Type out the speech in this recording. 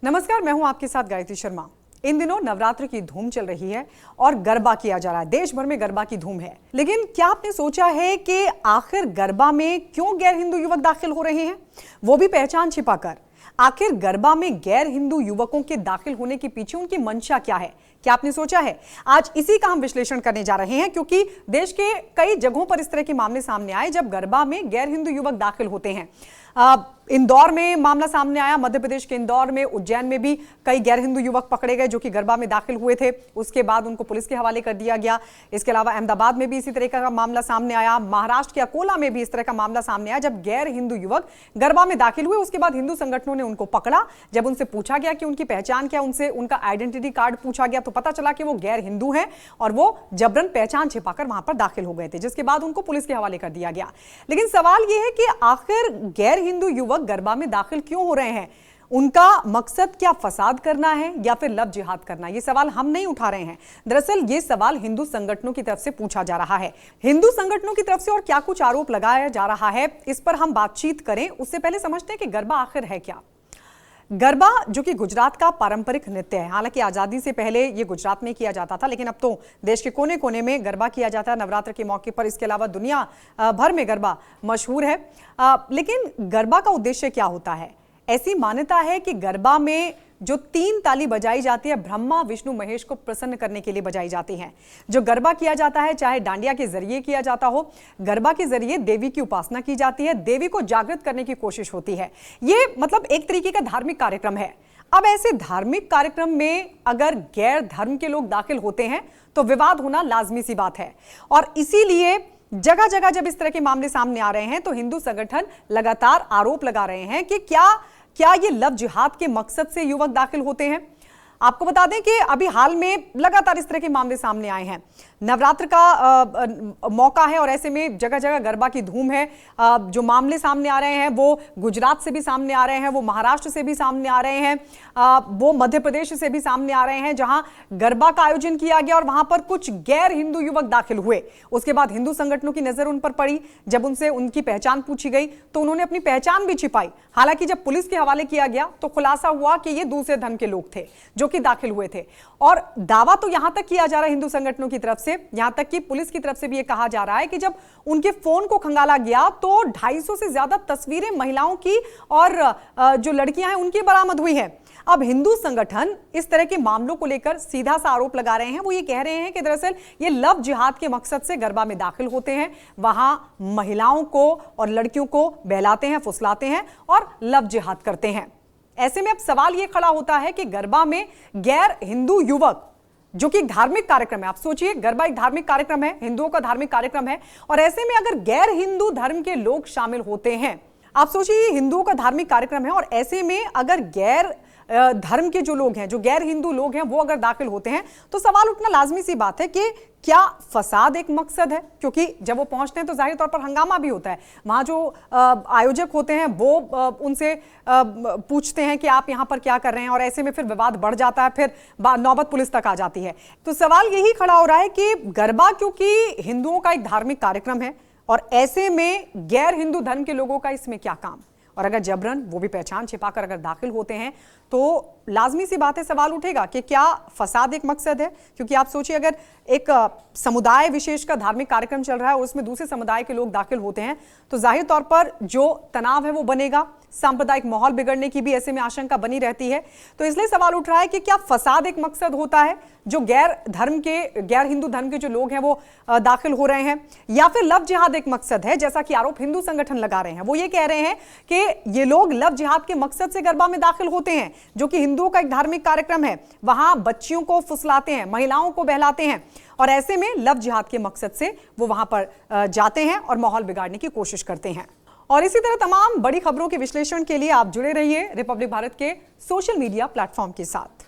नमस्कार, मैं हूं आपके साथ गायत्री शर्मा। इन दिनों नवरात्र की धूम चल रही है और गरबा किया जा रहा है। देश भर में गरबा की धूम है, लेकिन क्या आपने सोचा है कि आखिर गरबा में क्यों गैर हिंदू युवक दाखिल हो रहे हैं, वो भी पहचान छिपाकर? आखिर गरबा में गैर हिंदू युवकों के दाखिल होने के पीछे उनकी मंशा क्या है? क्या आपने सोचा है? आज इसी का हम विश्लेषण करने जा रहे हैं, क्योंकि देश के कई जगहों पर इस तरह के मामले सामने आए जब गरबा में गैर हिंदू युवक दाखिल होते हैं। इंदौर में मामला सामने आया, मध्य प्रदेश के इंदौर में, उज्जैन में भी कई गैर हिंदू युवक पकड़े गए जो कि गरबा में दाखिल हुए थे। उसके बाद उनको पुलिस के हवाले कर दिया गया। इसके अलावा अहमदाबाद में भी इसी तरह का मामला सामने आया। महाराष्ट्र के अकोला में भी इस तरह का मामला सामने आया जब गैर हिंदू युवक गरबा में दाखिल हुए। उसके बाद हिंदू संगठनों ने उनको पकड़ा। जब उनसे पूछा गया कि उनकी पहचान क्या, उनसे उनका आइडेंटिटी कार्ड पूछा गया तो पता चला कि वो गैर हिंदू हैं और वो जबरन पहचान छिपाकर वहां पर दाखिल हो गए थे, जिसके बाद उनको पुलिस के हवाले कर दिया गया। लेकिन सवाल यह है कि आखिर गैर हिंदू युवक गरबा में दाखिल क्यों हो रहे हैं? उनका मकसद क्या फसाद करना है या फिर लव जिहाद करना? ये सवाल हम नहीं उठा रहे हैं। दरअसल ये सवाल हिंदू संगठनों की तरफ से पूछा जा रहा है। हिंदू संगठनों की तरफ से और क्या कुछ आरोप लगाया जा रहा है, इस पर हम बातचीत करें उससे पहले समझते हैं कि गरबा आखिर है क्या। गरबा जो कि गुजरात का पारंपरिक नृत्य है, हालांकि आजादी से पहले ये गुजरात में किया जाता था, लेकिन अब तो देश के कोने कोने में गरबा किया जाता है नवरात्र के मौके पर। इसके अलावा दुनिया भर में गरबा मशहूर है। लेकिन गरबा का उद्देश्य क्या होता है? ऐसी मान्यता है कि गरबा में जो 3 ताली बजाई जाती है, ब्रह्मा विष्णु महेश को प्रसन्न करने के लिए बजाई जाती हैं। जो गरबा किया जाता है, चाहे डांडिया के जरिए किया जाता हो, गरबा के जरिए देवी की उपासना की जाती है, देवी को जागृत करने की कोशिश होती है। ये मतलब एक तरीके का धार्मिक कार्यक्रम है। अब ऐसे धार्मिक कार्यक्रम में अगर गैर धर्म के लोग दाखिल होते हैं तो विवाद होना लाजमी सी बात है। और इसीलिए जगह जगह जब इस तरह के मामले सामने आ रहे हैं तो हिंदू संगठन लगातार आरोप लगा रहे हैं कि क्या ये लव जिहाद के मकसद से युवक दाखिल होते हैं। आपको बता दें कि अभी हाल में लगातार इस तरह के मामले सामने आए हैं। नवरात्र का मौका है और ऐसे में जगह जगह गरबा की धूम है। जो मामले सामने आ रहे हैं वो गुजरात से भी सामने आ रहे हैं, वो महाराष्ट्र से भी सामने आ रहे हैं, वो मध्य प्रदेश से भी सामने आ रहे हैं, जहां गरबा का आयोजन किया गया और वहां पर कुछ गैर हिंदू युवक दाखिल हुए। उसके बाद हिंदू संगठनों की नजर उन पर पड़ी। जब उनसे उनकी पहचान पूछी गई तो उन्होंने अपनी पहचान भी छिपाई। हालांकि जब पुलिस के हवाले किया गया तो खुलासा हुआ कि ये दूसरे धर्म के लोग थे जो कि दाखिल हुए थे। और दावा तो यहां तक किया जा रहा है हिंदू संगठनों की तरफ से, यहां तक कि पुलिस की तरफ से भी यह कहा जा रहा है कि जब उनके फोन को खंगाला गया तो 250 से ज्यादा तस्वीरें महिलाओं की और जो लड़कियां हैं उनकी बरामद हुई हैं। अब हिंदू संगठन इस तरह के मामलों को लेकर सीधा सा आरोप लगा रहे हैं। वो ये कह रहे हैं कि दरअसल ये लव जिहाद के मकसद से गरबा में दाखिल होते हैं, वहां महिलाओं को और लड़कियों को बहलाते हैं, फुसलाते हैं और लव जिहाद करते हैं। ऐसे में अब सवाल यह खड़ा होता है कि गरबा में गैर हिंदू युवक, जो कि एक धार्मिक कार्यक्रम है, आप सोचिए गरबा एक धार्मिक कार्यक्रम है, हिंदुओं का धार्मिक कार्यक्रम है, और ऐसे में अगर गैर हिंदू धर्म के लोग शामिल होते हैं, आप सोचिए हिंदुओं का धार्मिक कार्यक्रम है और ऐसे में अगर गैर धर्म के जो लोग हैं, जो गैर हिंदू लोग हैं, वो अगर दाखिल होते हैं तो सवाल उठना लाजमी सी बात है कि क्या फसाद एक मकसद है? क्योंकि जब वो पहुंचते हैं तो जाहिर तौर पर हंगामा भी होता है। वहां जो आयोजक होते हैं वो उनसे पूछते हैं कि आप यहां पर क्या कर रहे हैं, और ऐसे में फिर विवाद बढ़ जाता है, फिर नौबत पुलिस तक आ जाती है। तो सवाल यही खड़ा हो रहा है कि गरबा क्योंकि हिंदुओं का एक धार्मिक कार्यक्रम है और ऐसे में गैर हिंदू धर्म के लोगों का इसमें क्या काम? और अगर जबरन, वो भी पहचान छिपाकर अगर दाखिल होते हैं तो लाजमी सी बात है, सवाल उठेगा कि क्या फसाद एक मकसद है? क्योंकि आप सोचिए अगर एक समुदाय विशेष का धार्मिक कार्यक्रम चल रहा है और उसमें दूसरे समुदाय के लोग दाखिल होते हैं तो जाहिर तौर पर जो तनाव है वो बनेगा, सांप्रदायिक माहौल बिगड़ने की भी ऐसे में आशंका बनी रहती है। तो इसलिए सवाल उठ रहा है कि क्या फसाद एक मकसद होता है जो गैर हिंदू धर्म के जो लोग हैं वो दाखिल हो रहे हैं, या फिर लव जिहाद एक मकसद है, जैसा कि आरोप हिंदू संगठन लगा रहे हैं। वो ये कह रहे हैं कि ये लोग लव जिहाद के मकसद से गरबा में दाखिल होते हैं, जो कि हिंदुओं का एक धार्मिक कार्यक्रम है, वहां बच्चियों को फुसलाते हैं, महिलाओं को बहलाते हैं, और ऐसे में लव जिहाद के मकसद से वो वहां पर जाते हैं और माहौल बिगाड़ने की कोशिश करते हैं। और इसी तरह तमाम बड़ी खबरों के विश्लेषण के लिए आप जुड़े रहिए रिपब्लिक भारत के सोशल मीडिया प्लेटफॉर्म के साथ।